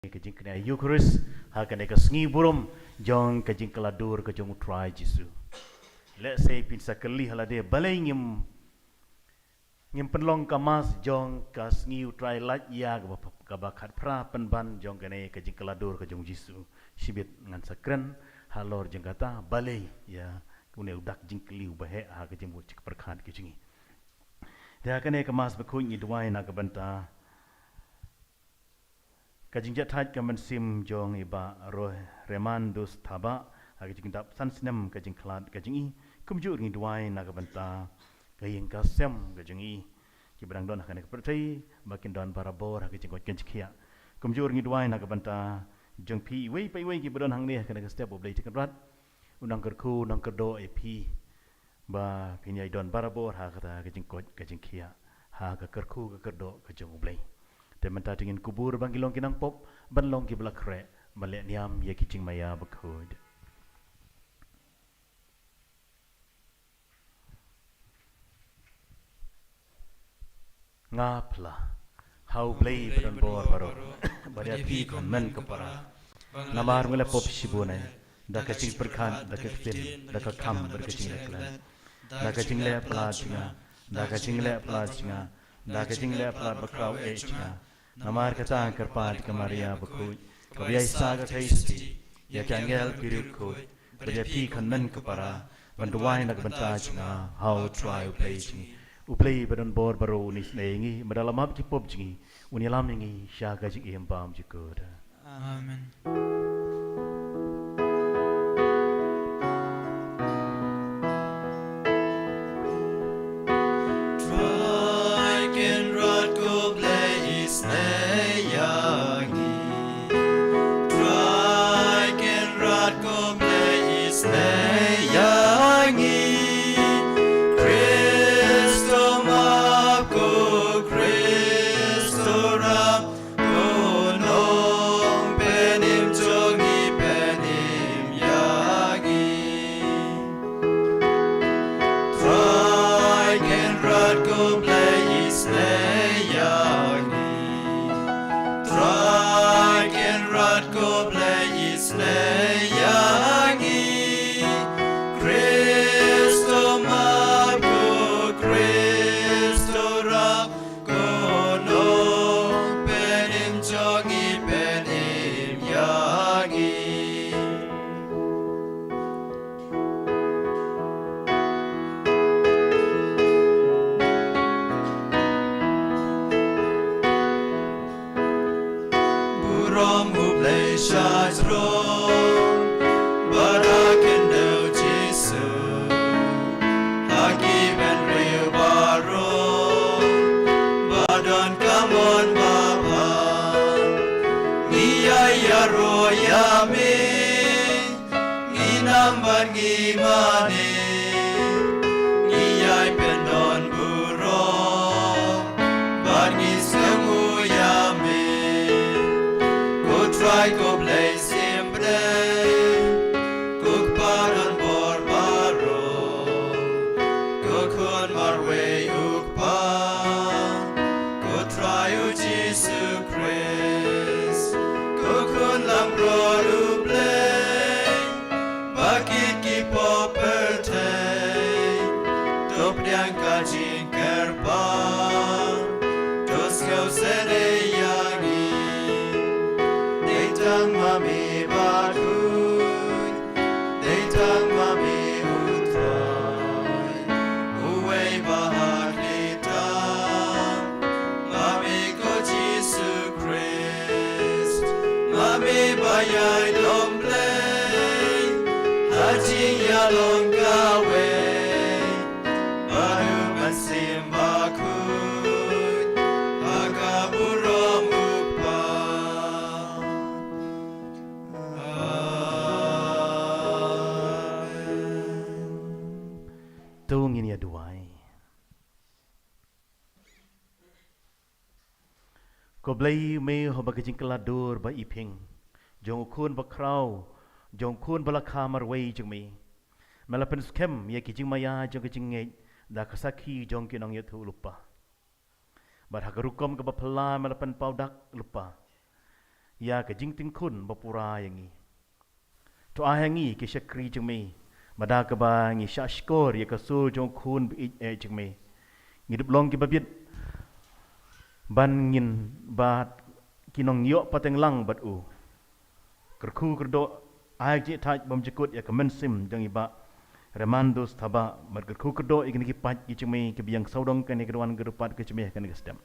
kajing kena Eucharist hakane ka sngi burum jong kajing keladur ka jong utrai Jisu. Let's say pinsa keli halade balai ngim penlong kamas jong ka sngi utrai lat ya ka bakat pra penban jong kane kajing keladur ka jong Jisu. Sibit ngan sakren halor jeng kata balai ya kune udak jing keliu bahe ha kajing bu cik perkhat kajingi. Dia kane kemas berkunyi duai nak benta. Kajing jatat kaman sim jong iba roh reman dus taba kajing dap san sinem kajing klat kajing i kumjur ngi duai nak benta kajing kasem kajing i kibrang don kane pertai makin don barabor kajing kot kajing kia kumjur ngi duai nak benta jong pi wei pai wei kibron hang ne kane step oblei tikrat unang kerku nang kerdo ep ba pinyai don barabor ha kata kajing kot kajing kia ha ka kerku ka kerdo kajing oblei tementa tingin kubur bangilong kinang pop banlong ki blakre malek niam ye kicing maya bakhud ngapla hau blei badan bor baro badia pi men kepara namar ngale pop sibune da kacing perkhan da kecil da kam berkecing leklan da kacing le platinga da kacing le platinga da kacing le plat bakrau ejna namar kata kerpat ke Maria bekut kebiai saga tasty ya kangel pirukut badia pi men kepara banduai nak bentajna how try uplay badan bor baru ni sengi medalam hab cipop jingi unilam ngi syaga jingi empam jikut. Amen. Ko blai me ho bagajing keladur ba iping jong kun ba krau jong kun bala kamar wei jong me malapen skem ye kijing maya jong kijing nge da kasaki jong kinang ye thu lupa bar hagarukom ka ba phala malapen paudak lupa ya ke jing ting kun bapura yang ni to a hangi ke syakri jeng me mada ke ba ngi syashkor ya ke su jong kun bi jeng me ngidup long ki babit ban ngin ba kinong yo pateng lang bat u kerku kerdo ai je taj bom jekut ya ke mensim jeng iba Remandus thaba mat kerku kerdo igni ki pat ki jeng me ke biang saudong kan ke duan gerupat ke jemeh kan ke stem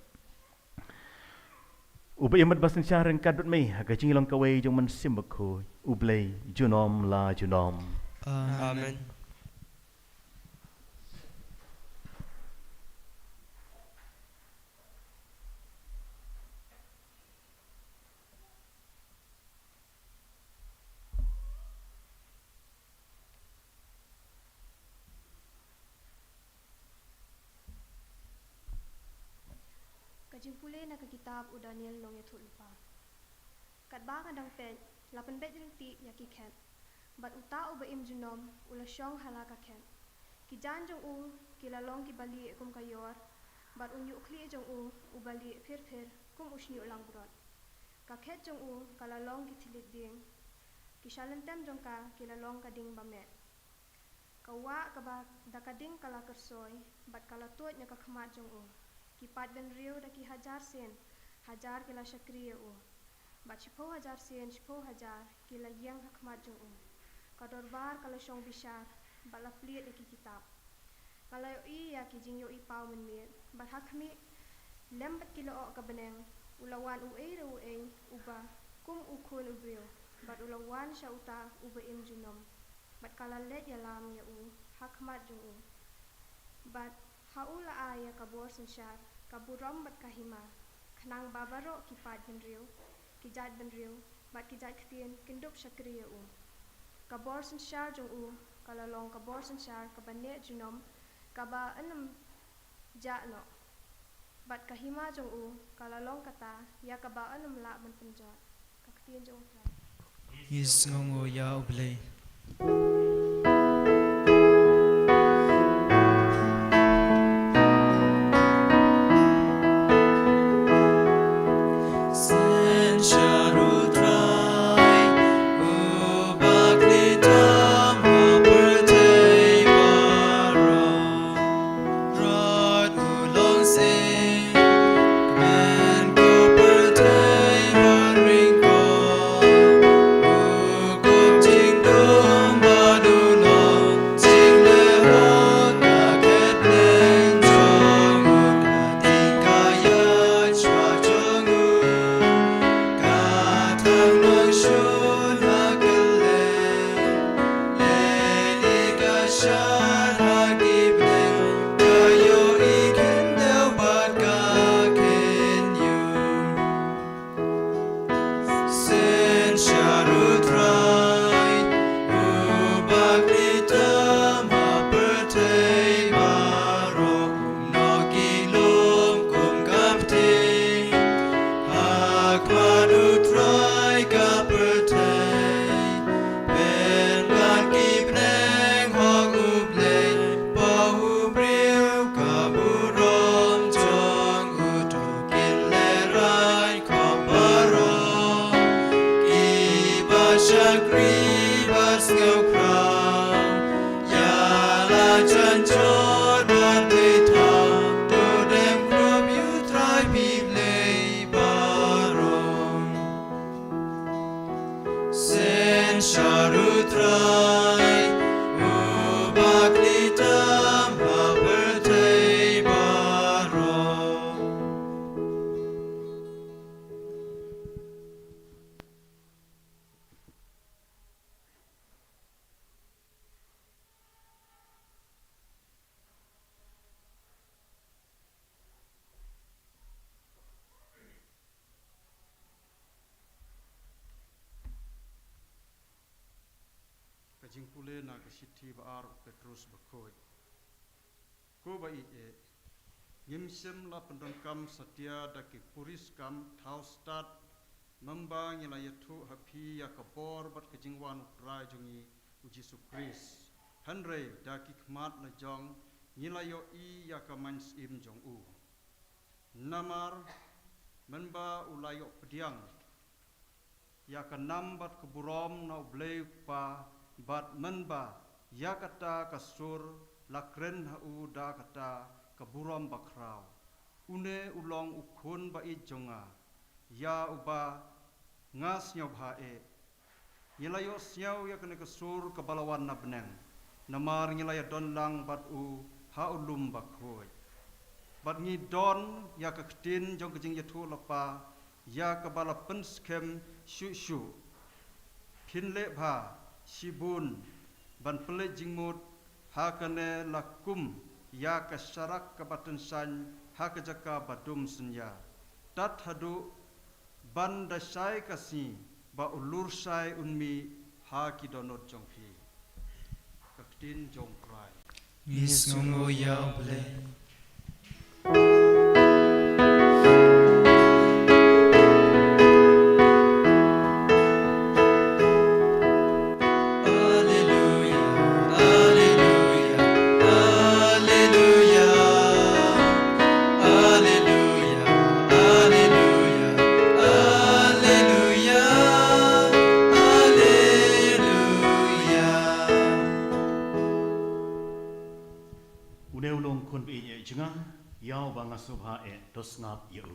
Uba yamat basin syareng kadut me aga jingilong kawai jong man simbako ublay junom la junom. Amen. Kajing pule nak ke kitab u Daniel long ya thut lupa. Kat ba kadang pet, lapan bet rinti ya ki ken. Bat uta u ba im junom ula syong halaka ken. Ki jan jong u ki lalong ki bali kum kayor. Bat unyu kli jong u bali phir kum usnyu lang brot. Ka khet jong u ka lalong ki thilit ding. Ki shalentem jong ka ki lalong ka ding bamet. Ka wa ka ba da ka ding kala kersoy bat kala tuat nya ka khmat jong u. Kipat ben riu da ki hajar kila syakriya u. Bat 10,000 sen, 10,000 kila yang hakmat jong u. Kador bar kala syong bishar, bat la pliet da ki kitab. Kala yo i ya ki jing yo i pau men miet, bat hakmi lembat kila o ka beneng, ulawan u uba, kum u kun u briu, bat ulawan sya uta uba im junom. Bat kala let ya lam ya u, hakmat jong u. Bat haula aya kabor sensyar, kaburam bat kahima, kenang babaro kipat benriu, kijat benriu, bat kijat ketien kendup syakriya u. Kabor sensyar jong u, kalalong kabor sensyar kabane junom, kaba enam no. Bat kahima jong u, kalalong kata, ya kaba enam la ben penjot. Kaketien jong u. Yes ngongo ya ublay. Kajing pule na kasiti baar Petrus bakoi. Ko ba e ngimsem la pendengkam setia daki puris kam thau start membang ila yatu happy ya kabor bat kajing wan utrai jungi Yesus Kris. Hanrei daki khmat na jong ngilayo i ya kamans im jong u. Namar menba ulayo pediang ya kanam bat keburom na ublei pa bat menba ya kata kasur lakren hau da kata keburom bakrau une ulong ukun ba ijonga ya uba ngas nyau bhae ngilayo siau ya kene kasur kebalawan na beneng namar ngilaya donlang bat u haulum bakhoi bat ngi don ya kaktin jong kejing yatu lapa ya kebala penskem shu pinle bha sibun ban pele jingmut hakane lakum ya kasyarak kabatun san hakajaka badum senya tat hadu ban dasai kasi ba ulur sai unmi haki donot jongpi kaktin jong prai Yes ngongo ya ublay. Uneulong kun bi ye jinga yau banga subha e dos ngap yu.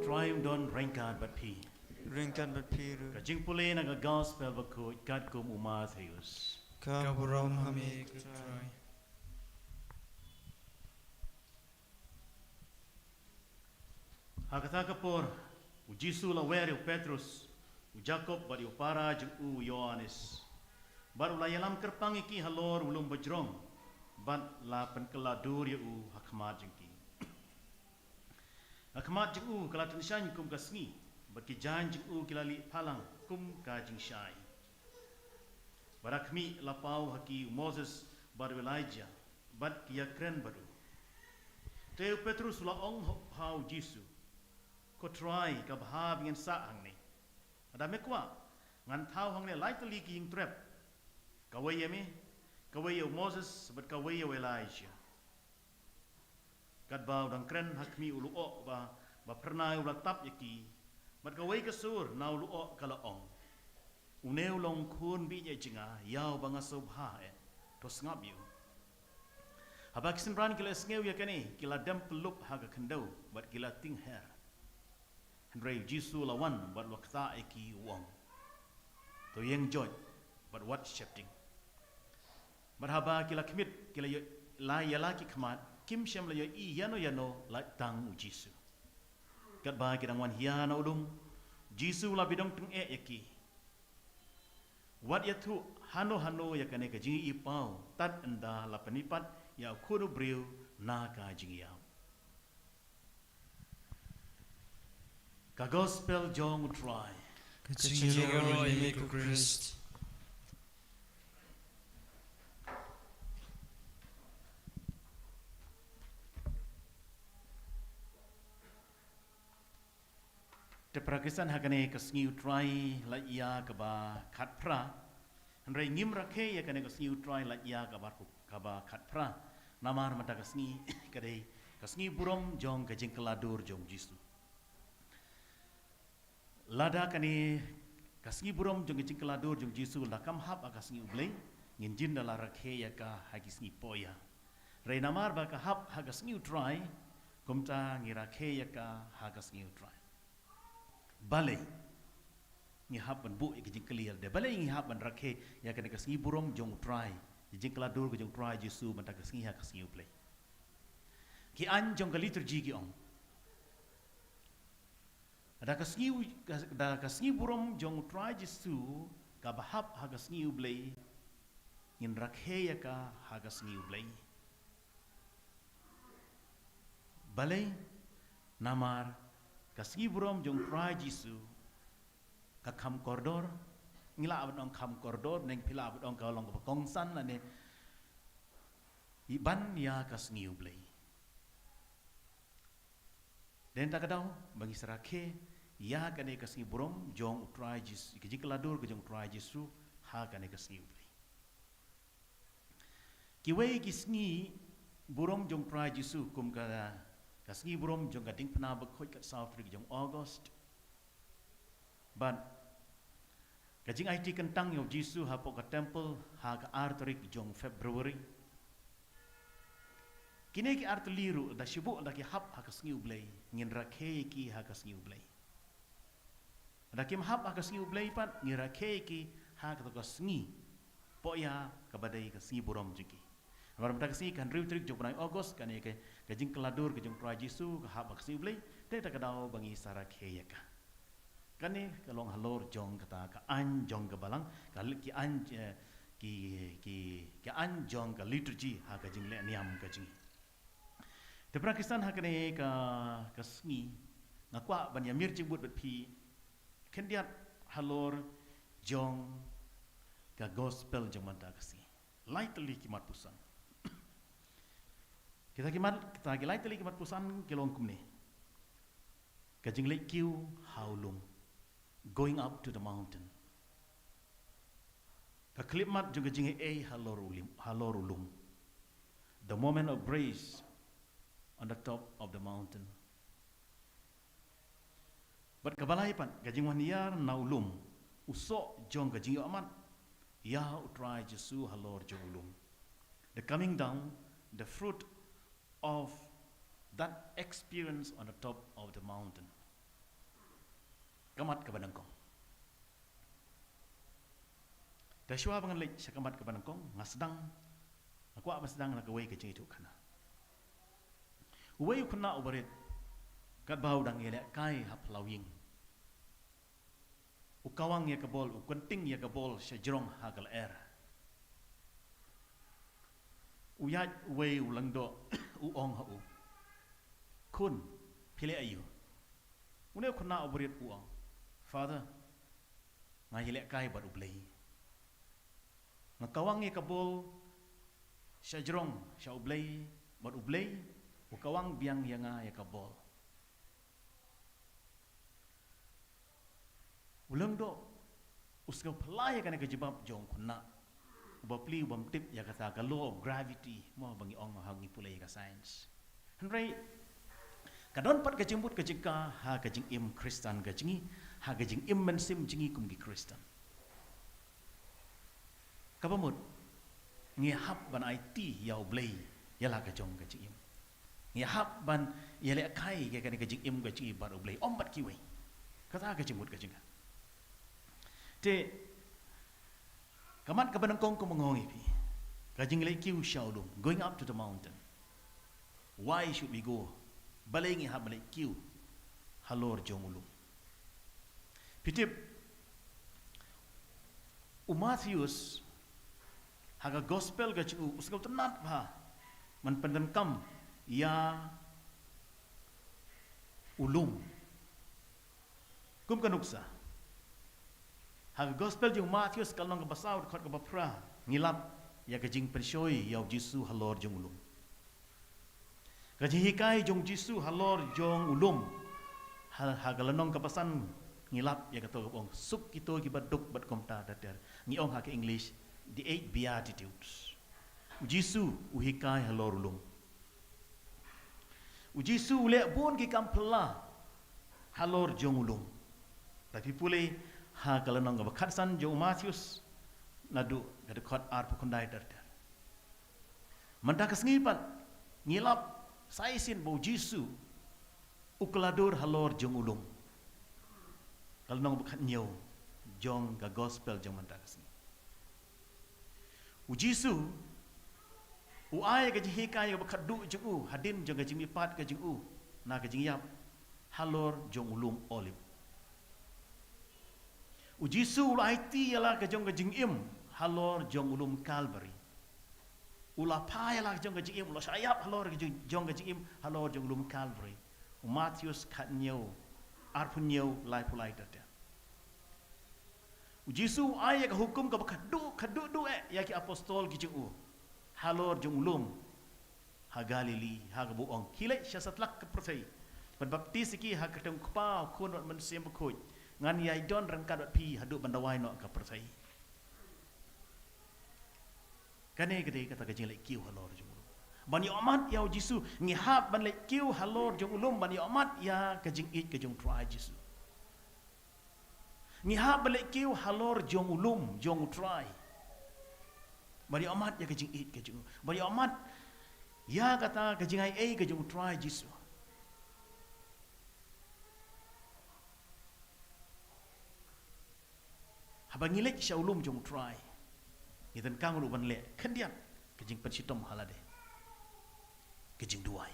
Triumph don rankad but pi. Ringkan berpiru. Kajing pule naga gospel baku kat kum umat heus. Kaburom hami ketrai. Hakata kapor u Jisu la weri u Petrus u Jacob bari u para jeng u Yohanes. Bar u la yalam kerpang iki halor ulum bajrong ban la penkeladur ya u hakmat jeng ki. Hakmat jeng u kala tensyang kum kasngi baki jan jeng u kilali palang kum ka jeng syai. Barakmi lapau haki Moses bar Elijah bat kia kren baru. Teu Petrus la ong hau Jisu. Ko try ka bahab ngen sa hang ni. Ada mekwa ngan thau hang ni lai tali ki ying trap. Kawai yami, kawai Moses bat kawai Elijah. Kat bau dang kren hakmi ulu o ba pernah ula tap yaki. Bat kawai kasur na ulu o kala ong. Uneu long kun bi ye jinga yau banga sobha e tos ngap yu. Haba kisin ran kila sngeu ya kani kila dam pelup haga kendau bat kila ting her. Hendrai Jisu lawan bat wakta eki wong. To yang joy bat what shifting. Bat haba kila kemit kila la yalaki khamat kim syam la i yano la tang u Jisu. Kat ba kidang wan hiana udung Jisu la bidong teng e yaki. Wat ya tu hano ya kane ka jingi ipau tat enda la penipat ya kuno briu na ka jingi yau. Ka gospel jong try. Kecingiro imi ku Christ. Te prakisan hakane kasngiu try la ia ka ba khat pra. Hendrai ngim rakhe ya kane kasngiu try la ia ka ba khat pra. Namar mata kasngi kadai kasngi burom jong ka jing keladur jong Jisu. Lada kane kasngi burom jong jing keladur jong Jisu la kam hap akasngi ublei ngin jin dala rakhe ya ka hagisngi poya. Rai namar ba ka hap hagasngi try kumta ngirakhe ya ka hagasngi try. Balai ngi haban bu ke jing clear de balai ngi haban rakhe ya kan kasngi burom jong try jing keladur ke jong try Jisu mata kasngi ha kasngi play ki an jong ka liturgy ki ong ada kasngi burom jong try Jisu ka bahap ha kasngi play ngin rakhe ya ka ha kasngi play balai namar kasngi burom jong try Jisu ka kham koridor ngila abdong kham koridor neng pila abdong ka long ka kongsan la ne Iban ya kas ngiu blay. Dan tak kadau bagi serake ya kane kas ngiu burom jong utrai jis kejing keladur kejong utrai jisu ha kane kas ngiu blay. Kiwei kisngi burom jong utrai jisu kum ka kas ngiu burom jong gading pena bekhoi kat South Africa jong August. But kajing IT kentang yo jisu ha po ka temple ha ka arterik jong February. Kini ki art liru da shibu da ki hap ha kas ngiu blay ngin rakhe ki ha kas ngiu blay. Da kim hap ha kas ngiu blay pat ngin rakhe ki ha ka kas ngi po ya ka badai kas ngi burom jiki. Amar mata kas ngi kan riu trik jong August kan ke kajing keladur ke jong pra jisu ka hap ha kas ngiu blay te ta kadau bangi sarakhe ya ka. Kani kalong halor jong kata ka an jong ka balang ki an ki an jong ka liturgy ha ka jing le niam ka jing. Te Pakistan ha kane ka sngi ngakwa ban yamir jibut bet pi kendiat halor jong ka gospel jong manta kasi. Lightly kimat pusan. Kita ki lightly kimat pusan kilong kumne. Ka jing le kiu haulum. Going up to the mountain. Ka klipmat juga jingi halorulum. The moment of grace on the top of the mountain. But kabalay pan gajing waniyar naulum usok jong gajing amat ya utrai Jesu halor jolum. The coming down, the fruit of that experience on the top of the mountain. Kamat ka banangkong. Dahsyua bangan lek sakamat ka banangkong ngasdang aku apa sedang nak away ke itu kana. Uway kuna ubarit kat bau dang elek kai hap lawing. Ukawang ya kabol, ukunting ya kabol sejrong hagal air. Uyat uway ulangdo uong hau. Kun pile ayu. Une kuna ubarit uong. Father, ngahilek kai baru ublay. Ngakawang ya kabol sejrong sya ublay baru ublay. Ukawang biang yang ya kabol. Ulang do uskau pelai kan kejebab jong kuna. Ubapli ubam tip ya kata ka law of gravity mo bangi ong hangi pulai ka science. Henry kadon pat kejembut kejika ha kejing im Kristen kejingi ha kejing im mensim jingi kum gi Kristen. Kapamut ngihap ban IT ya ublay ya la kejong kejing im. Ngihap ban ya le kai ke kan kejing im kejing bar ublay ombat kiwe. Kata kejembut kejinga. Te kamat ka banangkong ko mangongi pi. Kajing le kiu shaulum going up to the mountain. Why should we go? Balengi ha balik kiu halor jongulum. Pitip Matthews haga gospel ga chu usgau tenat ba man pendengkam ya ulum kum kanuksa haga gospel jong Matthews kalong ka basaw khot ka bapra ngilap ya kajing pensoi ya Jesu halor jongulum. Kaji hikai jong Jesu halor jong ulum hagalanong kapasan ngilap ya kato kapong sup kito kibaduk bat komta dater ngiong ha ke English the 8 beatitudes. Jesu uhikai halor ulum. Jesu le bon ki kampla halor jong ulum. Tapi pule hagalanong kabakatsan jong Matthews nadu gadekot ar pukundai dater. Mandakas ngipat ngilap saisin bau Jesu ukeladur halor jong ulum. Kalau nong bukan nyau jong ga gospel jong mantakas ni. Jesu uai ga jihikai ga bakadu jong hadin jong ga jimipat ga jong na ga jingyap halor jong ulum olive. Jesu ulai ti yala ga jong ga jingim halor jong ulum Calvary. Ula paya lah jong gajing im, ula sayap halor jong gajing im halor jong ulum Calvary. Matthews kat nyau, arpun nyau lai pulai dada. Jesu ayat hukum ka kadu du ya ki apostol gijing halor jong ulum ha Galili ha buong kilai syasatlak ke persai baptis ki ha keteng kpa kun man sim khoi ngan yai don rangkat wat pi hadu bandawai no ka persai kane gede kata kajing lek kiu halor jung bani amat ya jisu ngihap ban lek kiu halor jung ulum bani amat ya kajing it kajung try jisu ngihap ban lek kiu halor jung ulum jung try bani amat ya kajing it kajung bani amat ya kata kajing ai kajung try jisu habang ngilek sya ulum jung try idan kang lu ban le kendian kajing pensitom halade kajing duai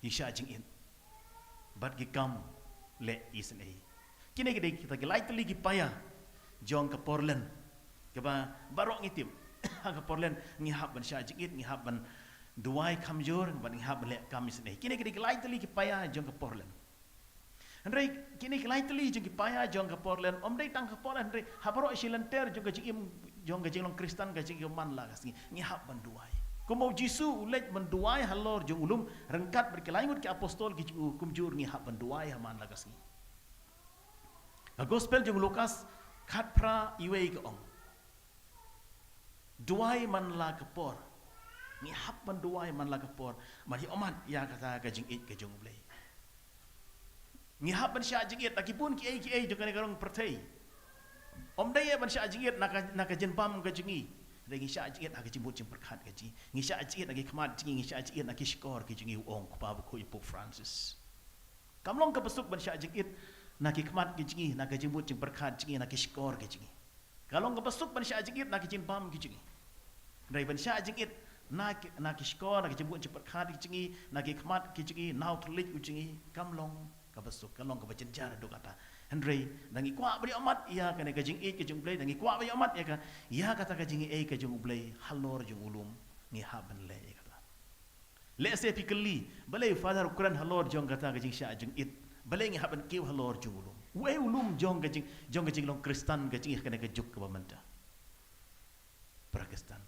isya jing in bat gi kam le isen ai kini gede kita gelai teli gi paya jong ke porlen ke ba barok ngitim ke porlen ngihap ban sya jing in ngihap ban duai kamjor ban ngihap le kam isen ai kini gede gelai teli gi paya jong ke porlen Andrei kini kelai teli jong ki paya jong ke Portland om dei tang ke Portland Andrei habaro silanter jong ke jing jong ke long Kristen ke jing man la kasni ngi hab banduai ko mau Jisu ulet banduai halor jong ulum rengkat berkelai ngut ke apostol ki kumjur ngi hab banduai man la kasni a gospel jong Lukas khat pra iwei ke ong duai man la ke por ngi hab banduai man la ke por mari omat ya kata ke jing it ke jong blei ngihap ban sya jingit akipun ki ai jong kana karong pertai om dai ban sya jingit nak jenpam ka jingi lagi sya jingit ak jimbut jim perkhat ka ji ngi sya jingit lagi khamat jingi ngi sya jingit nak skor ki jingi ong pa bu ko Pope Francis kamlong ka besuk ban sya jingit nak khamat ki jingi nak jimbut jim perkhat jingi nak skor ki jingi kalong ka besuk ban sya jingit nak jenpam ki jingi dai ban sya jingit nak skor nak jimbut jim perkhat ki jingi nak khamat ki jingi nau tulik u jingi kamlong kabesuk kalong kabacenjar do kata Henry dangi kwa bari amat ia kana kajing e kajing play dangi kwa bari amat ya ka ia kata kajing e kajing play halor jung ulum ngi haban le kata le se pikeli balai father Quran halor jong kata kajing sya jung it balai ngi haban kiu halor jung ulum we ulum jong kajing long Kristen kajing kana kajuk ka bamanta Pakistan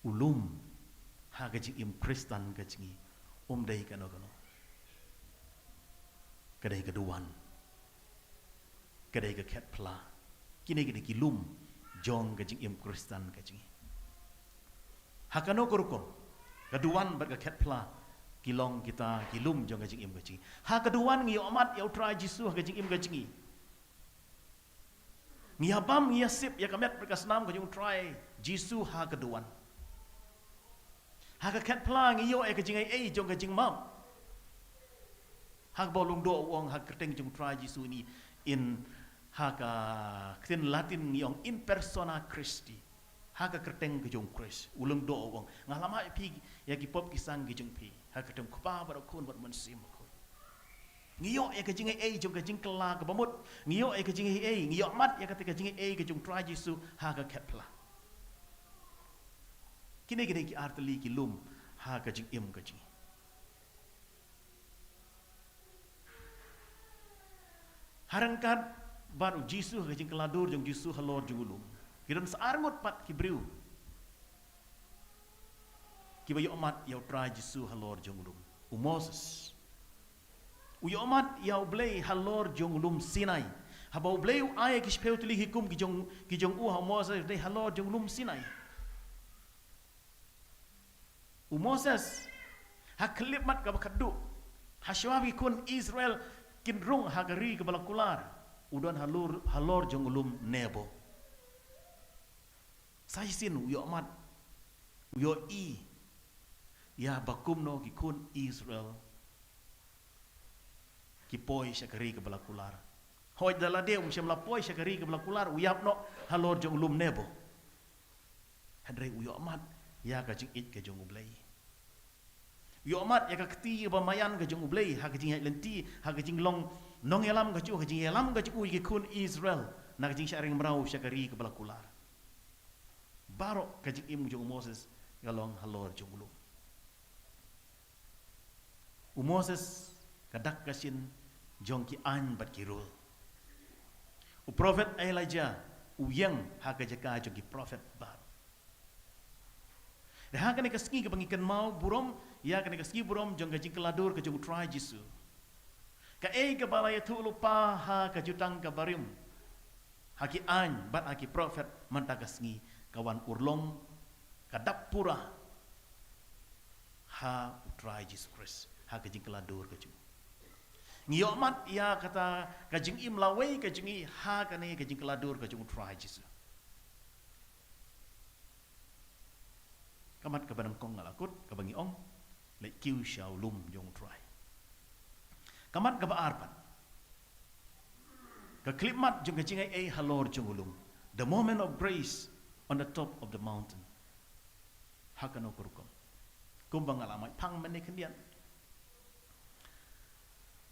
ulum ha kajing im Kristen kajing dai kano kadai keduan kadai ke ket pla kini kadai kilum jong kajing im Kristen kajing hakano korukon keduan ber ke ket pla kilong kita kilum jong kajing im kajing ha keduan ngi amat ya utra Jisu kajing im kajing ngi habam ngi sip ya kamet berkasnam kajing try Jisu ha keduan ha ke ket pla ngi yo kajing ai jong kajing mam hak bolong do wong hak keteng jung try Jisu ni in hak ktin Latin yong in persona Christi hak keteng ke jung Christ ulung do wong ngalama pi ya ki pop kisang ke jung pi hak keteng kupa bar kun bar mensim ko ngiyo e ke jing ai jung ke jing kela ke bamut ngiyo e ke jing ai ngiyo mat ya ke jing ai ke jung try Jisu hak ke ketla kini ki artli ki lum hak ke jing im ke jing harangkat baru Jisu kajing keladur jong Jisu halor jong ulum kiran saarngot pat Hebrew kibayo amat yau tra Jisu halor jong ulum Moses uyo amat yau blay halor jong ulum Sinai habau blay ay kispeu tuli hikum ki jong Moses de halor jong ulum Sinai Moses haklip mat ka bakadu hasyawi kun Israel kinrung hagari ke balakular udan halor jong ulum Nebo saisin uyo amat uyo ya bakum no ki kun Israel ki poi syakari ke balakular hoi dalade syam la poi syakari ke balakular uyap no halor jong ulum Nebo hadre uyo amat ya ka jing it ke jong ublai yo amat ya ka keti bamayan ka jong ublei ha ka jing lenti ha ka jing long nong elam ka jing elam ka u ki kun Israel na ka jing syaring merau syakari ke balakular barok ka jing im jong Moses galong halor jong ulum Moses kadak kasin jong ki an bat kirul prophet Elijah uyang ha ka jaka jong ki prophet bar Dah kena keski ke bangikan mau burom, ya kena keski burom jong gajing keladur ke jong try Jisu. Ka ke balaya tu lupa ha ke jutang ke barium. Haki an bat haki prophet mantagasngi kawan urlong kadap pura ha try Jesus Christ ha gajing keladur ke jong. Ngiomat ya kata gajing im lawai gajing i ha kane gajing keladur ke jong try Jesus. Kamat ke banang kong ngalakut ke bangi ong le kiu xiao lum jong try. Kamat ke baarpan. Ke klipmat jong gajing ai halor jong ulum. The moment of grace on the top of the mountain. Hakano kurukom. Kumbang alamai pang mene kendian.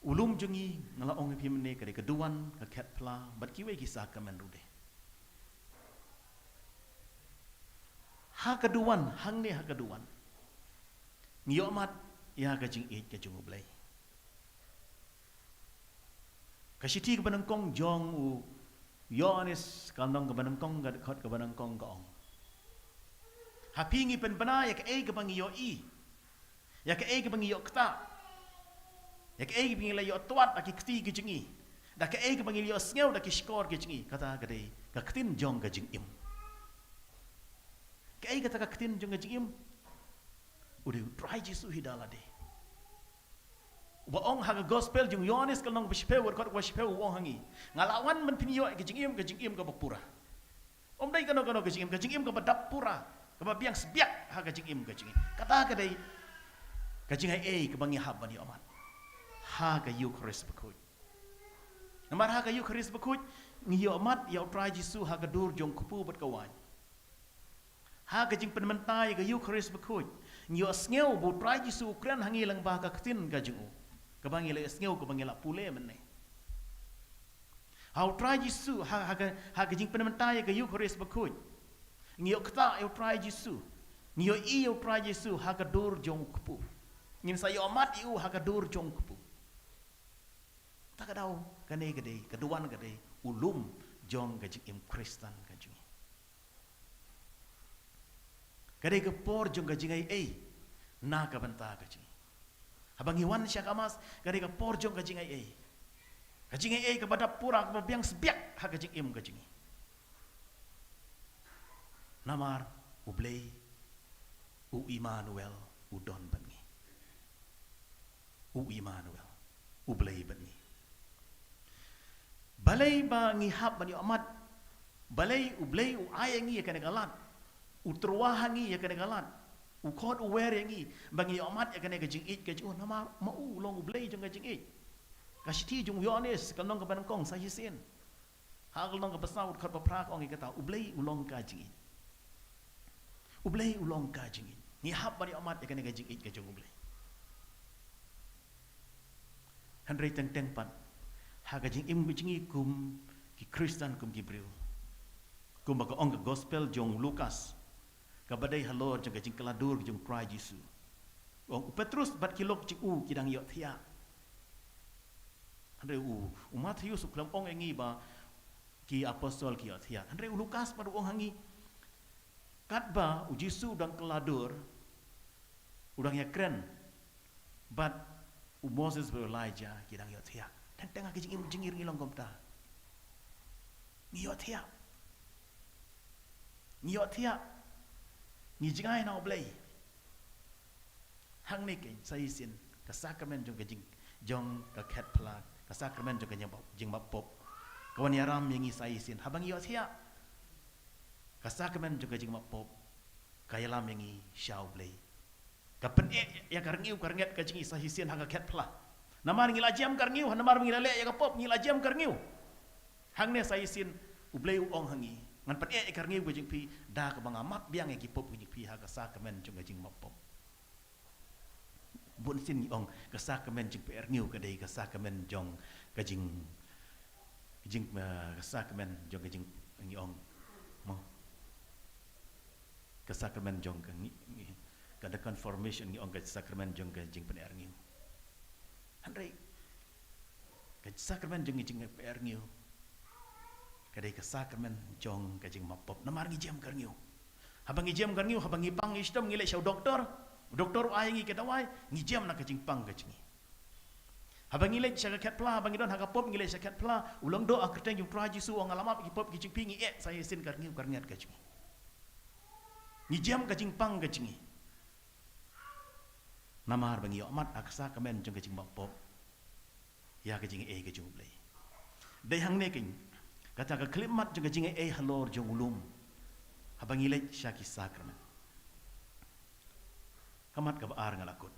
Ulum jongi ngalaong pi mene ke keduan ke ket pla bat kiwe kisah ke menrude. Ha keduan hang ne ha keduan. Ngiomat ya gajing it ke jong ublay. Kasiti ke banangkong jong u Yohanes kandang ke banangkong ga dekat ke banangkong gaong. Hapingi pen bana ya ke bangi yo i. Ya ke bangi yo kta. Ya ke bangi la yo tuat aki kti ke jingi. Da ke bangi yo sngew da ke skor ke jingi kata gade ka ktin jong ga jing im. Ke kata ka ktin jong ga jing im. Udah try Jisu hidala de. Baong haga gospel jung Yohanes kalong bishpew kot washpew wong hangi. Ngalawan men pinyo ke jing im ka bapura. Om dai kano ke jing im ka badap pura. Ka biang sebiak haga jing im ka jing. Kata ka dai ka jing ai ka bangi hab bani amat. Haga Eucharist bakut. Namar haga Eucharist bakut ngiyo amat ya try Jisu haga dur jong kupu bat kawan. Haga jing penmentai ka Eucharist bakut. Ngiyo sngew bu try Jisu kran hangi lang ba ka ktin ka jing. Kabangi la sngew kabangi la pule menne. How try Jisu haga jing penmentai ka Eucharist bakut. Ngiyo kta eu try Jisu. Ngiyo i eu try Jisu haga dur jong kupu. Ngin sayo amat iu haga dur jong kupu. Takadaw kane gade kaduan gade ulum jong gajing im Kristan gajing. Kade ke por jong gajing ai na ka banta gajing. Habang iwan siya kamas kade ke por jong gajing ai. Gajing ai kepada pura ke biang sebiak ha gajing im gajing. Namar ublei u Immanuel udon bangi. U Immanuel ublei bangi. Balai ba ngihap bani amat. Balai ublei u ayangi ya kena galat. U terwahangi ya kena galat. U kod uwer yangi bangi amat ya kena gajing it gajing oh nama mau long ublei jong gajing it. Kasiti jong Yohanes kalong ke banangkong sahisin. Hal long ke besar kod paprak ong kata ublei ulong gajing it. Ublei ulong gajing it. Ngihap bani amat ya kena gajing it gajing ublei. Handrai teng pan. Haga jing im jingi kum ki Kristan kum Gibril. Kum baga ong gospel jong Lukas. Kabadai halor jong jing keladur jong Christ Jisu. Ong Petrus bat kilok jing kidang yo thia. Andre Matius uklam ong engi ba ki apostol ki yo thia. Andre Lukas padu ong hangi. Kat ba Jisu udang keladur udang ya keren. But Moses be Elijah kidang yo thia. Tengah ke jingir ngilong komta. Ngiyot hiya. Ngi jingai na oblay. Hang ni ke saisin ka sakramen jong ke jong ka ket plat ka sakramen jong ke jing bapop. Kawan yaram yang saisin habang ngiyot hiya. Ka sakramen jong ke jing bapop. Kayalam yang syau oblay. Ka pen ya karngiu karnget ka jing saisin hang ka ket plat. Namar ngila jam karngiu, namar ngila le ya kapop ngila jam karngiu. Hang ne saisin ublei ong hangi. Ngan pan karngiu gojing pi da ka banga map biang e kipop gojing pi ha ka sakramen jong gajing mapop. Bun sin ong ka sakramen jing pi ngiu ka dei ka sakramen jong gajing ka sakramen jong gajing ngi ong mo. Ka sakramen jong ka ngi ka the confirmation ngi ong ka sakramen jong gajing pen ngiu. Handai ka sakramen jong jing PR ngiu kadai ka sakramen jong ka jing mapop namar ngi jam kar ngiu habang ngijem kan ngiu habang ngipang istem ngile syau doktor ai ngi kedawai ngijem nak kajing pang kajing habang ngile syaka kat pla habang idon hakapop ngile syaka kat pla ulang do akrteng yung tra jisu ong alamap kipop kajing pingi saya sin kar ngiu karngat kajing ngijem kajing pang kajing namar bang yo amat aksa kamen jong kajing bapop ya kajing kajing blai dai hang ne king kata ka klimat jong kajing halor jong ulum habang ngile syaki sakramen kamat ka baar ngalakot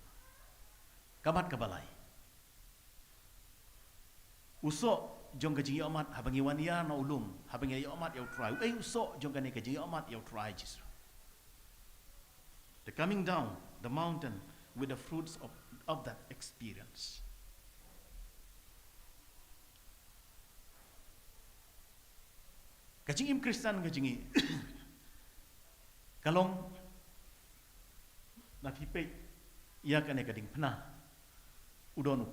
kamat ka balai usok jong kajing amat habang iwania na ulum habang yo amat yo try usok jong kane kajing amat yo try jisu the coming down the mountain with the fruits of that experience kajing im Kristen kajing kalong na pipe ia kane kading pernah udon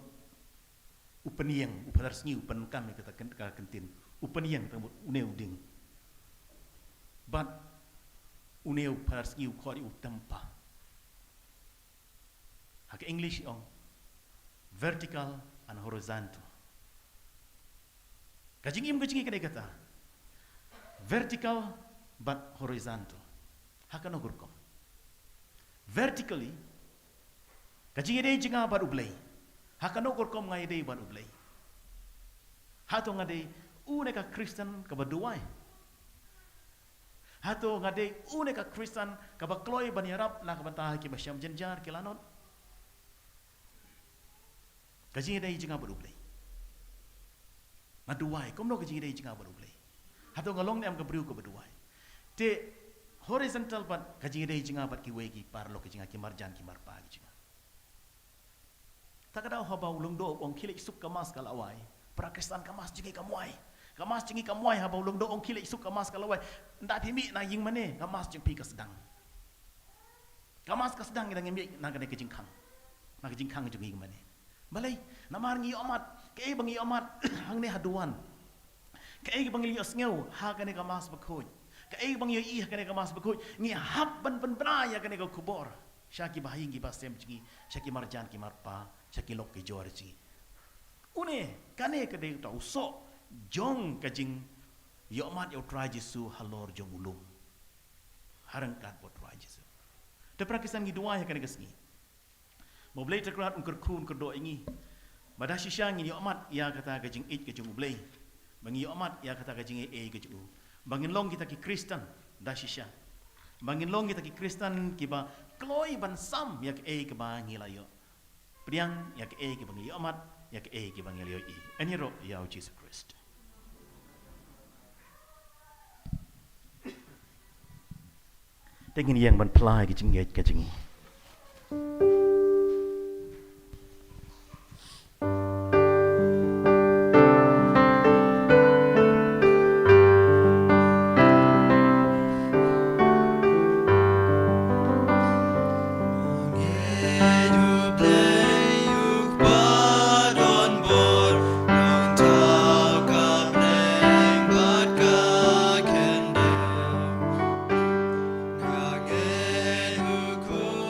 upeniang upadarsengi upan kami kata kentin upeniang tambut uneu ding but uneu padarsengi ukori utampa hak English ong vertical and horizontal kajing kane kata vertical but horizontal hakano gurkom vertically kajing ide jinga baru blai hakano gurkom ngai ide baru blai hato ngade uneka Kristen kabaduai hato ngade uneka Kristen kabakloi bani Arab na kabantah ki basyam jenjar kilanot kajing ide jinga baru blai maduai komno kajing ide jinga baru blai hato ngalong nem kabriu kabaduai te horizontal pat kajing dei jinga pat ki wegi parlo kajing ki marjan ki marpa ki jinga takada haba ulung do ong kile isuk kamas kalawai pra Kristen kamas jingi kamuai haba ulung do ong kile isuk kamas kalawai nda timi na ying mane kamas jing pi ka sedang idang ngemi na kane kajing khang jingi mane balai namar ngi amat ke bangi amat hang ne haduan ke bangi asngeu ha kane kamas bakhoj kai bang yo kane ka mas bakoi ngi hab ban braya kane ka kubor syaki bahi ngi basem chingi syaki marjan ki marpa syaki lok ki jorji une kane ka de ta uso jong kajing yo mat yo try jisu halor jong ulum harangkat bot try jisu te prakisan ngi dua kane kasngi mo blai takrat ungkur kun kerdo ingi badashi syang ngi yo mat ya kata kajing kajing blai bangi yo mat ya kata kajing kajing bangin long kita ki Kristen dasisya bangin long kita ki Kristen kiba kloi ban sam yak ke ba ngilayo priang yak ke bangi amat yak ke bangi liyo aniro ya Jesus Christ tengin yang ban plai ki jingget ka jingi Ku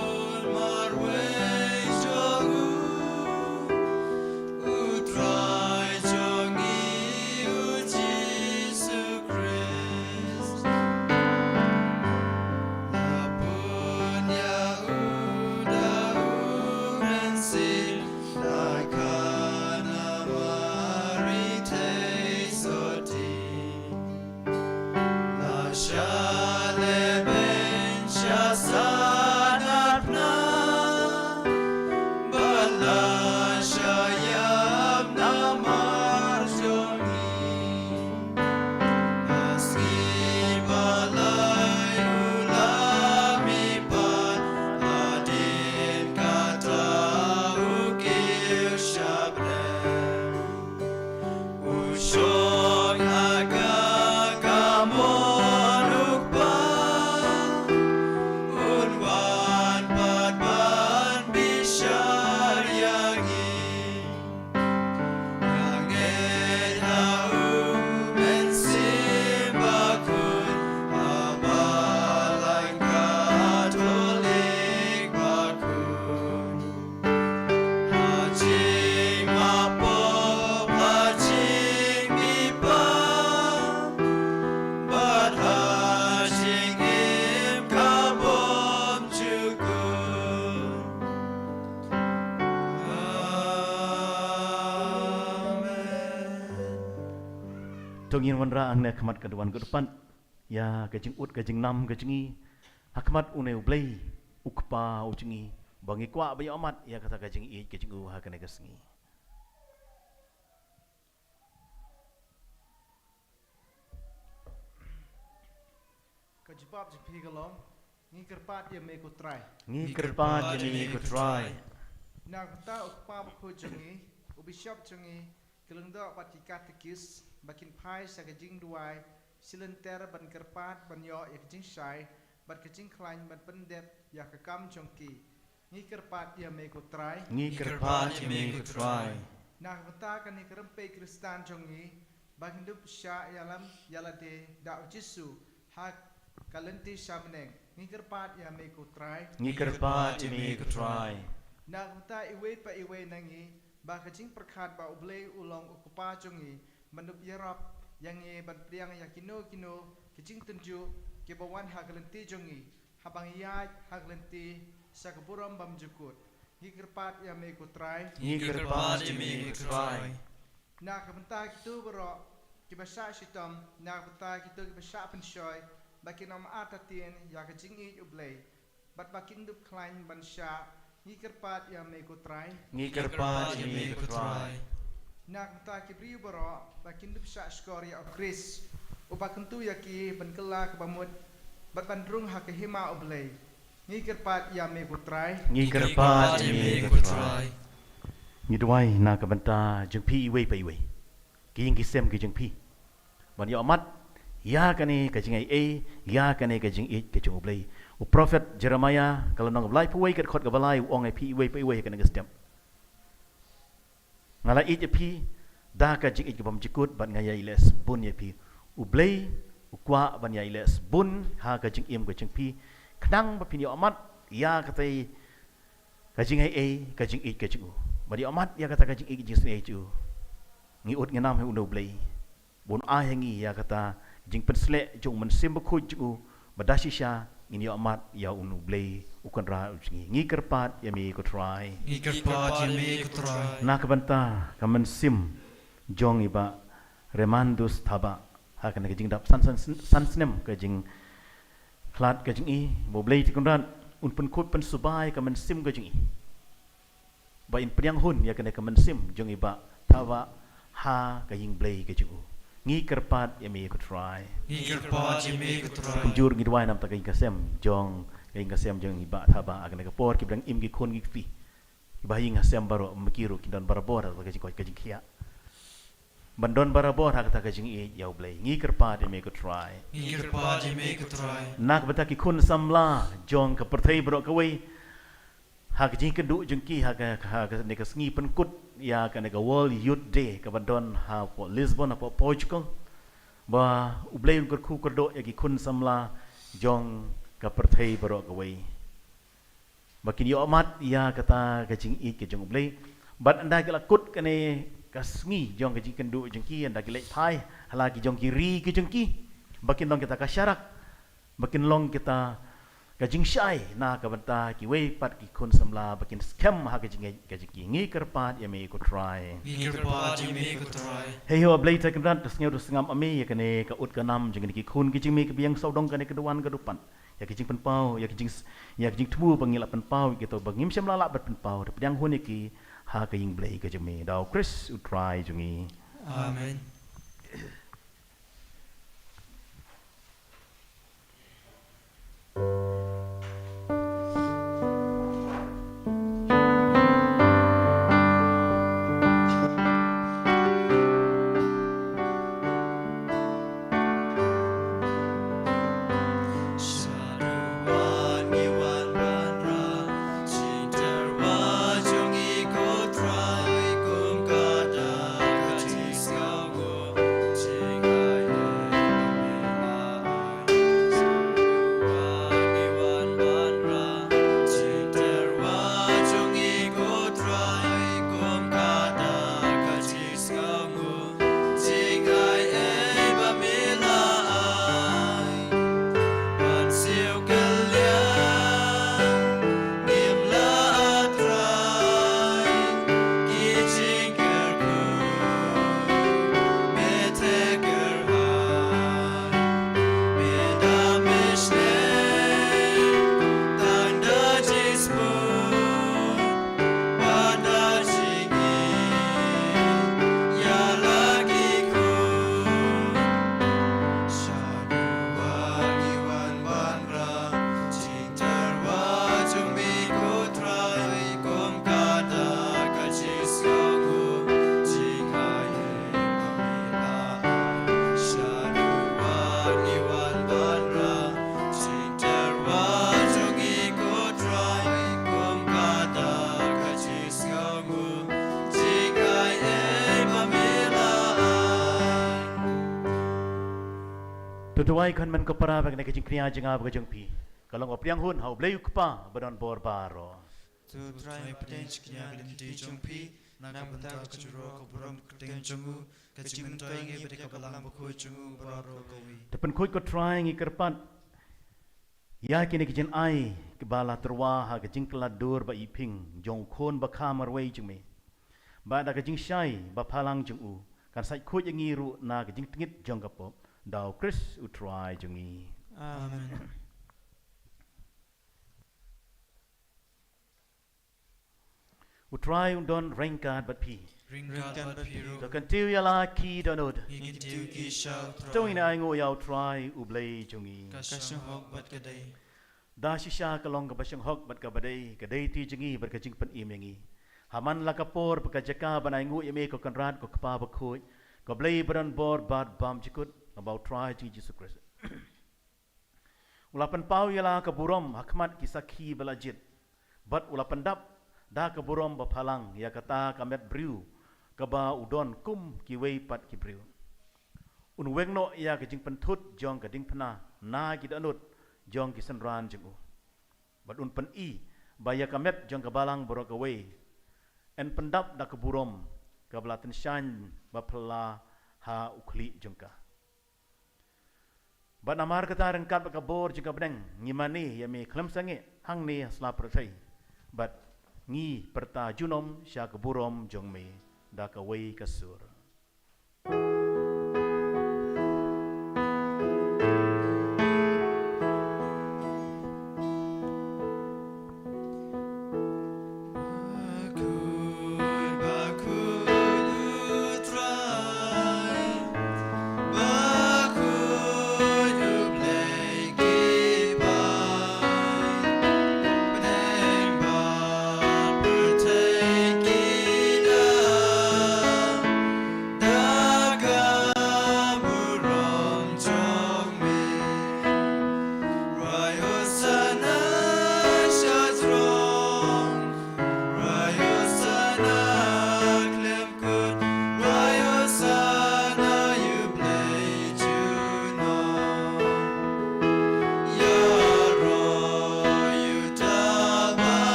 Tongin wanra ang na kamat kaduan ke depan. Ya kajing ut kajing nam kajingi. Hakmat une ublay ukpa ujingi. Bangi kwa bayi amat ya kata kajing I kajing u hakane kasengi. Kajibab jipi galom ngi kerpat ya me ko try. Ngi kerpat jemi ko try. Nak ta ukpa ko jengi ubishop jengi kelengda pati katekis bakin pai sa kajing duai silenter ban kerpat ban yo ya kajing shai bat kajing klain ban pendet ya kakam jongki ngi kerpat ya me ko try. Ngi kerpat jemi ko try. Nak ta kan ni kerempe kristan jongi bakin dup sha yalam yalade da jisu hak kalenti shamneng ngi kerpat ya me ko try. Ngi kerpat jemi ko try. Nak ta iwe pa iwe nangi ba kajing perkat ba ublay ulong ukupa jongi manup yarap yang ban priang ya kino kajing tunju ke bawan haglenti jongi habang iya haglenti sa kaburam bam jukut ngi kerpat ya me ko try. Ngi kerpat jemi ko try. Nak benta kitu bero kibasa sitam nak benta kitu kibasa penshoy bakin am atatin ya kajing I ublay bat bakin dup klain ban sha ngi kerpat ya me ko try. Ngi kerpat jemi ko try. Nak ta kibri bero bakin dup sha skor ya Chris ubakan tu ya ki ban kela kebamut bat bandrung ha ke hima ublay ngi kerpat ya me ko try. Ngi kerpat jemi ko try. Ngi duai na ka banta jeng pi iwe pa iwe. Ki yang kisem ki jeng pi. Ban yo amat ya kane kajing ai ya kane kajing I kajing ublay. U prophet Jeremiah kalau nang belai puai kat khot ka balai ong ai pi iwe pa iwe kane gestem. Ngala I je pi da ka jing I ke bam jikut ban ngaya iles bun ye pi. Ublay ukwa ban ya iles bun ha ka jing im ka jing pi. Knang ba pin yo amat ya katai kajing ai kajing I kajing u. Badi amat ya kata kajing I jing snei ju. Ngi ut ngi nam he uno blay. Bon a hengi ya kata jing pensle jong men sim khu ju badashi sha ini amat ya unu blay ukan ra ngi kerpat ya mi ko try. Ngi kerpat jemi ko try. Na kabanta kamen sim jong iba remandus thaba ha kan kajing dap san snem kajing klat kajing I bo blay ti kunran un pen khut pen subai kamen sim kajing I. Ba in priang hun ya kan kamen sim jong iba thaba ha kajing blay kajing ngi kerpat ya mi ko try. Ngi kerpat jemi ko try. Kunjur ngi duai nam ta kai kasem jong kai kasem jong iba thaba akan ka por ki brang im gi khon gi fi ba hing kasem baro mkiru ki don barabor ta kajing ko kajing khia bandon barabor ha ta kajing I ya blay ngi kerpat ya mi ko try. Ngi kerpat jemi ko try. Nak bata ki khun samla jong ka perthai bro ka wei ha kajing ka du jong ki ha ka ne ka sngi pen kut ya ka ne ka World Youth Day ka bandon ha po Lisbon po Portugal ba ublay ko khu ko do ya ki khun samla jong ka perthai bro ka wei bakin yo amat ya kata kajing I ke jong ublay bat anda ka kut ka ne ka sngi jong kajing kan du jong ki anda ki lek thai hala ki jong ki ri ki jong ki bakin dong kita ka syarak bakin long kita kajing syai na ka banta ki wei pat ki khun samla bakin scam ha kajing ki ngi kerpat ya me ko try. Ngi kerpat jemi ko try. Hey ho blay ta kan tas ngeu sngam ame ya kane ka ut ka nam jeng ki khun ki jing me ka biang saudong kane ka duan ka dupan ya ki jing pen pau ya ki jing tmu bangila pen pau gitu bangim sem lala bat pen pau de pedang hun ki ha ka ying blay ka jing me dau Chris u try jungi. Amen. Jing Tutuai kan men kepara bag na kajing kriya jengab kajing pi. Kalau ngopriang hun hau bleu kepa badon bor baro. Tutrai paten chiknya linti jongpi nang benta kacuro koburam keteng jongu kacing mentoi ngi beri kabalang buku jongu baro kowi. Tepen koi ko trying ikerpat. Ya kini kajing ai kebala terwa ha kajing keladur ba iping jong kon ba kamar wei jeng me. Ba da kajing syai ba palang jeng u. Kan sai koi yang ngiru na kajing tengit jong kapop. Dau Chris utrai jengi. Amen. Utrai undon rengkat bat pi. Ringkan bapiru To kantiu ya la ki donod. ingin tiu ki shau To ina ngo yau try ublei jungi. kasang hok bat kadai. Da shisha kalong ka basyang hok bat ka badai kadai ti jungi ber ka jing pen imengi. Haman la kapor pa ka jaka banai ngo yeme ko kanrat ko kapa ba khoi. Ko blei baran bor bad bam jikut about try ji Jesus Christ. Ulapan pau ya la ka burom hakmat kisaki balajit. Bat ulapan dap da ka burom ba phalang ya kata kamet briu kaba udon kum kiwei pat kibriu un wengno ya ka jing pentut jong ka ding phna na ki danut jong ki sanran jingu bat un pen I ba ya kamet jong ka balang boro ka wei en pendap da ka burom ka blaten shan ba phla ha ukhli jong ka bat namar kata rengkat ba ka bor jong ka bdeng ngimani ya me khlem sange hang ni slap prasai bat ngi perta junom sya keburom jong me da ka wei kasur.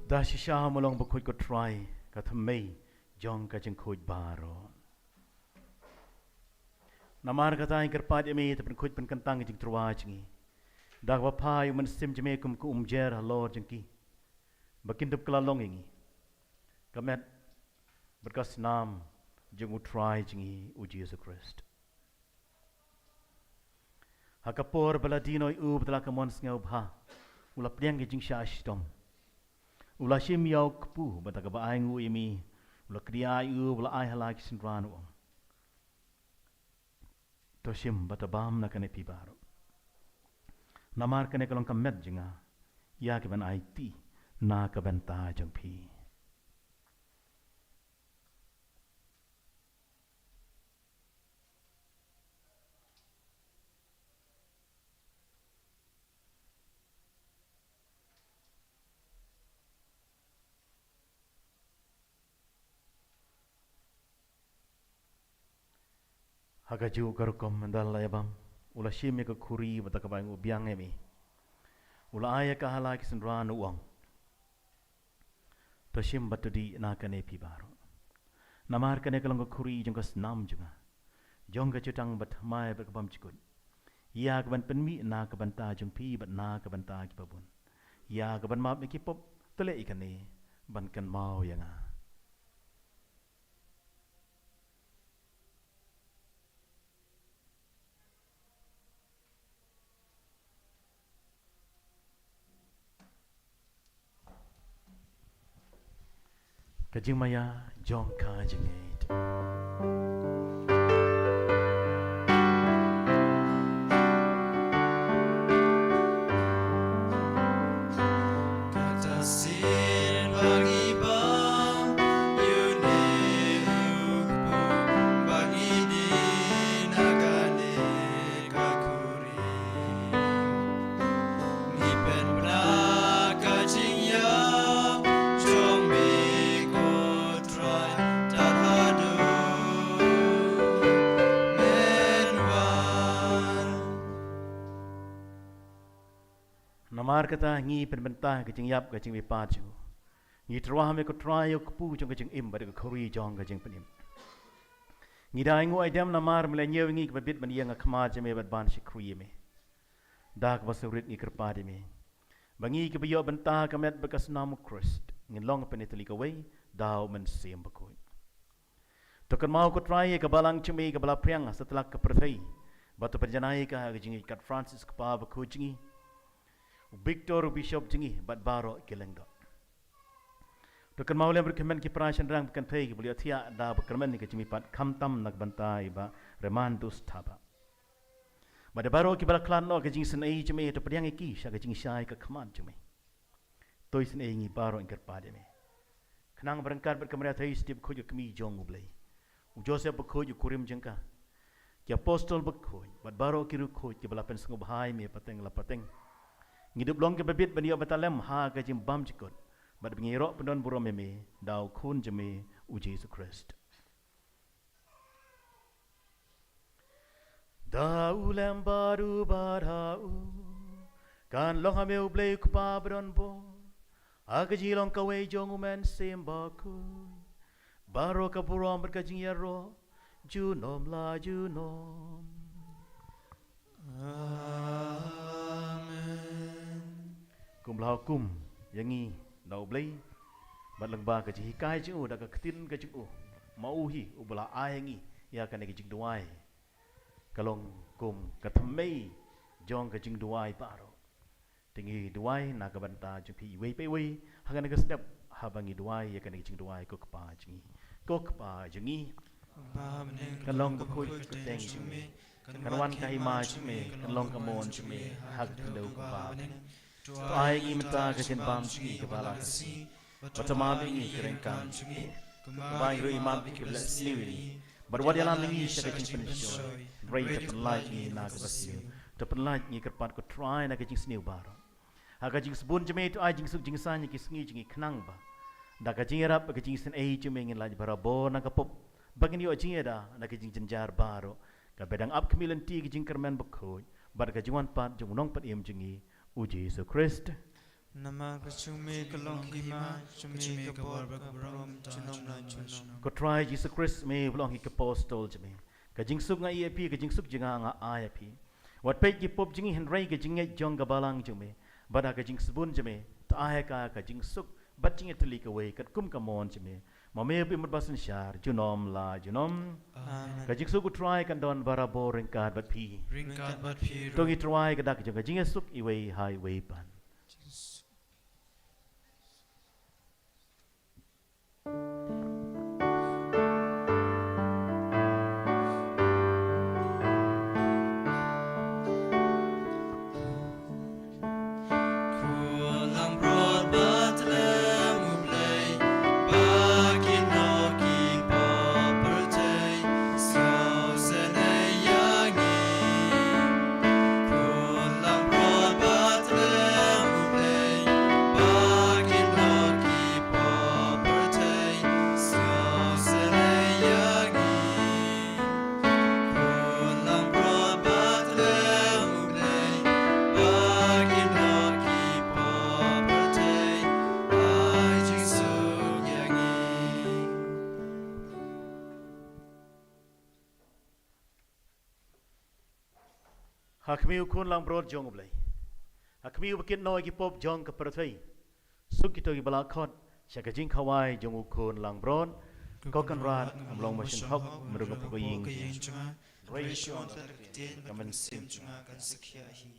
Da shisha molong bakoi ko try ka thamei jong ka jing khoj baro. Namar kata ingkar pat emi tapi khoj pen kantang jing truwa jingi. Da wa pai man sim jeme kum ku umjer halor jingki. Bakin dup kelalong ingi. Kamet berkas nam jing utrai jingi uji Yesus Christ. Hakapor baladino u betala kamon ngau bha. Ula pliang jing sha ashtom. Ula shim yau kepu bata ka baai ngu imi ula kriya u ula ai halaki sinran u to shim bata bam na kane pi baro namar kane kalong kamet jinga ya ke ban ai ti na ka ban ta jang pi Hagaju karukom mandal layabam ula shime ka khuri bata ka bangu biang emi ula aya ka halaki sinran uang to shim batudi na kane pi baro namar kane kalong ka khuri jong ka snam junga jong ka chutang bat mai ba ka bam chikut ya ka ban penmi na ka ban ta jong pi bat na ka ban ta ki babun ya ka ban map ki pop tole ikane ban kan mau yanga Kajing maya jong ka jengit. Kata sin bagi bang yune ukpo bagi di nagane kakuri ni pen braka jingya jong me ko try tarhadu menwan Namar kata ngi penbentah kajing yap kajing bipaju. Ngi terwah me ko try yo kepu jong kajing im bade ko khori jong kajing penim. Ngi dai ngu aidam namar melenyew ngi kebit ban yang akma jeme bad ban shikruye me. Dak basurit ngi kerpade me. Bangi ke biyo bentah kamet bekas namu Christ. Ngi long penitali kawai dau men sem bakoi. Tokan mau ko try ke balang cumi ke bala priang setelah ke perthai. Batu perjanai ka kajing kat Francis ke pa bakoi jingi. Victor Bishop jingi bat baro kelengdo. Tokan mau lem berkemen ki prashan rang kan thai ki boleh thia da berkemen ni kajimi pat kamtam nak bantai ba remandus thaba. Bade baro ki bala klan no kajing senai jeme to pediang iki sya kajing syai ka khaman jeme. Toi senai ngi baro ingker pade me. Kenang berengkat berkemen thai stip khoju kemi jong ublei. Joseph bekhoju kurim jengka. Ki apostol bekhoj bat baro ki ru khoj ki bala pen sengob hai me pateng la pateng. Ngidup long ke bebit bani batalem ha ka jim bam jikot bad bingiro pendon buro meme dau khun jeme u Jesus Christ dau lem baru barau kan long hame u blei ku pa bron bo aga ji long ka wei jong umen semba ku baro ka buro ber ka jing yaro junom la junom kum lau kum yangi dau blei bat lengba ka ji kai chu da ka ktin ka chu mau hi u bala ai ngi ya ka ne ki jing duai kalong kum ka thamei jong ka jing duai paro tingi duai na ka banta chu phi wei pe wei ha ka ne ka step ha bangi duai ya ka ne jing duai ko ka pa jingi ko ka pa jingi kalong ka khoi ka teng jingi kan wan ka hi ma jingi kalong ka mon jingi ha ka deu ka pa ai ngi mata ka chen bam chi ka bala ka si batama bi ngi kren kan bai ro imam bi kibla sniwi but what yalam ngi sha ka chen pen show rai ta pen lai ngi na ka basi ta pen lai ngi kerpat ko try na ka jing sniw bar ha ka jing sbun jeme to ai jing suk jing sa ni ki sngi jing khnang ba da ka jing rap ka jing sen ai jeme ngi laj bara bo na ka pop bagin yo jing da na ka jing jenjar baro ka bedang up kemilen ti ki jing kermen bkhoj bar ka jingwan pat jung nong pat im jingi u Jesus Christ nama kacumi kalong hima cumi kabor bakabrom chunom na chunom ko try Jesus Christ me belong hi apostol jeme ka jing suk nga ep ka jing suk jinga nga ip wat pe ki pop jingi hen rai ka jinge jong ga balang jeme bada ka jing sbun jeme ta ka jing suk bat jinge tli ka wei kat kum ka mon jeme ma me bi mut basin shar junom la junom ka jing suk try kan don barabo ringkat bat pi ringkat bat phi to gi try ka dak jong ka jinge suk i wei hai wei pan Hakmiu kun lang brod jong blai. Hakmiu bikin noi ki pop jong ke perthai. Suk kita ki bala khot syaka jing khawai jong kun lang brod. Ko kan rat amlong masin hok merung ko ying. Ratio antar ketian kaman sim cunga kan sekia hi.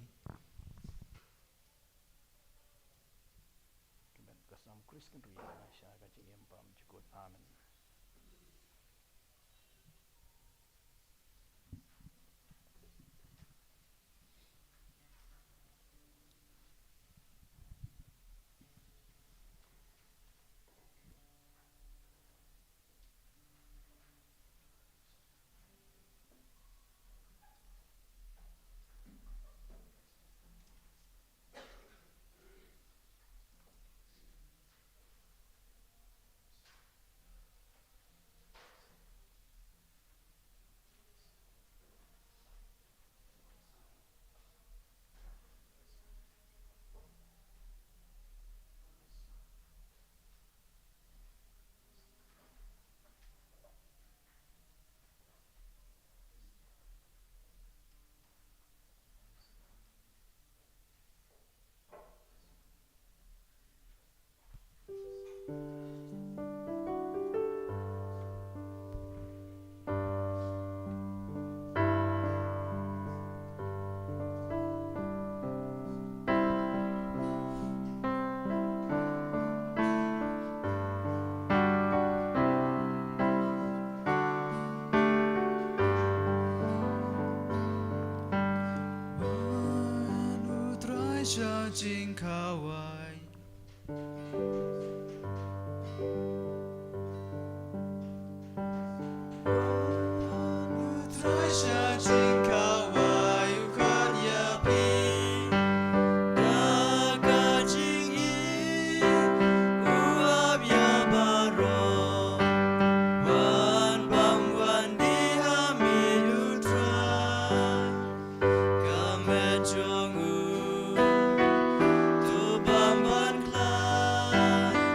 Kristus ria Indonesia kajing empam cukup amin. Cha jing kawai Nutroi cha jing kawai ukhat ya pi Daga jing i uap ya baro Wan bang wan di hami nutrai Kame jongu Tu bamban klai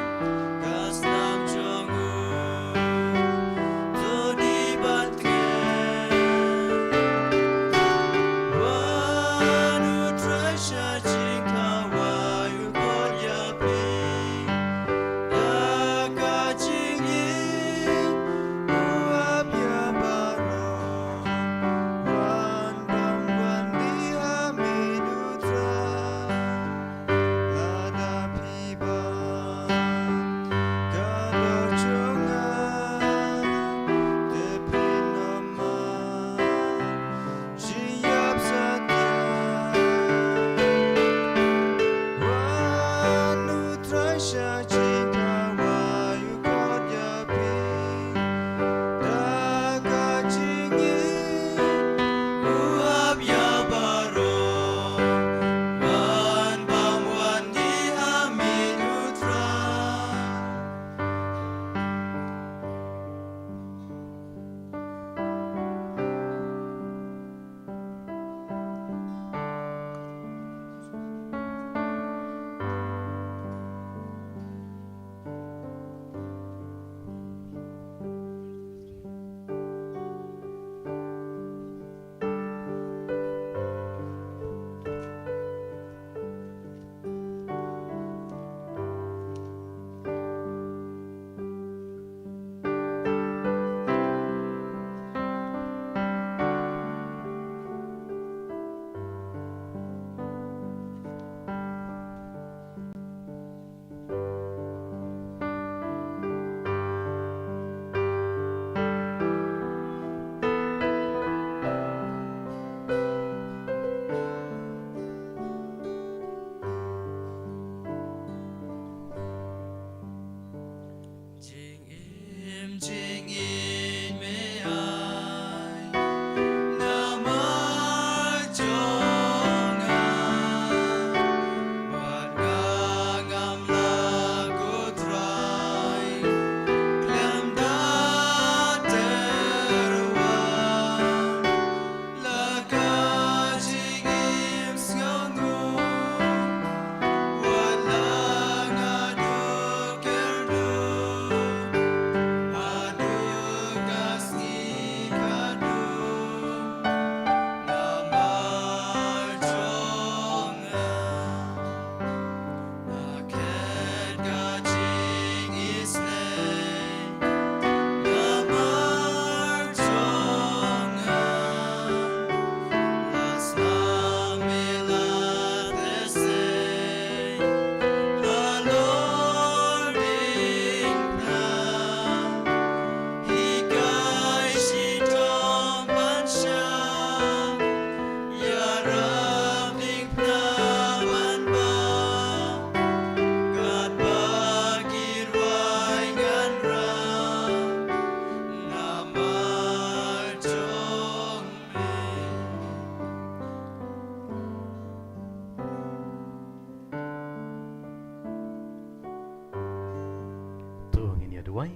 duai.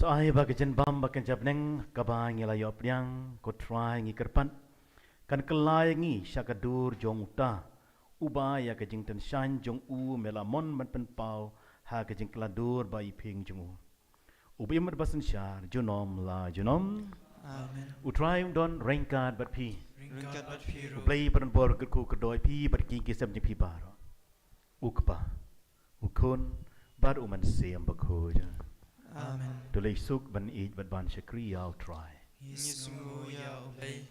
Ai ba kejen bam ba kenjap neng kabang ngila yop yang ko try ngi kerpan kan kelai ngi syakadur jong uta ubaya kejing ten shan jong u melamon man pen pau ha kejing keladur ba iping jong u ubi mer basen syar junom la junom Amen. utrai don rengkat bat pi Ringkat bat piru. ublei pan bor ku kedoi pi bat ki kisam jeng pi bar ukpa ukun bar uman siam bakho ja Amen. Tulay suk ban id bat ban syakri yaw try. Yesungu ya obey.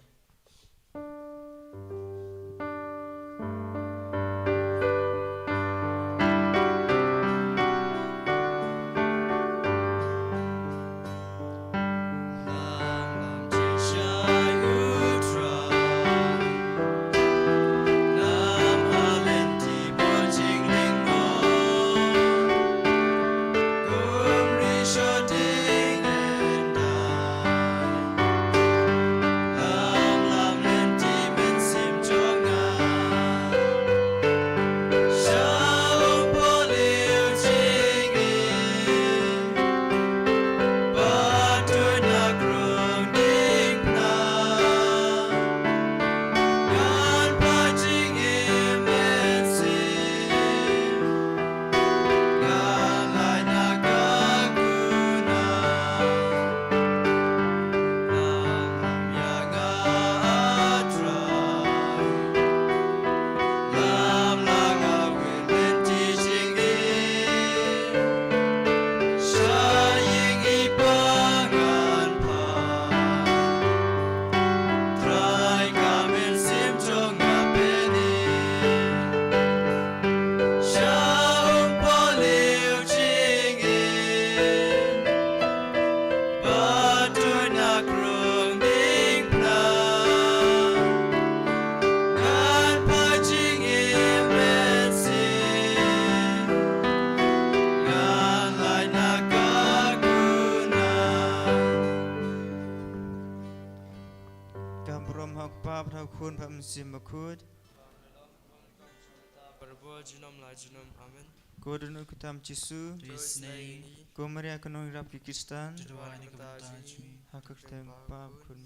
Simbakut. Berbuat jinom la jinom. Amen. Kodunu kutam cisu. Disney. Komaria kanong rap kikistan. Jadwal ni kebetulan. Hakak tem pa kun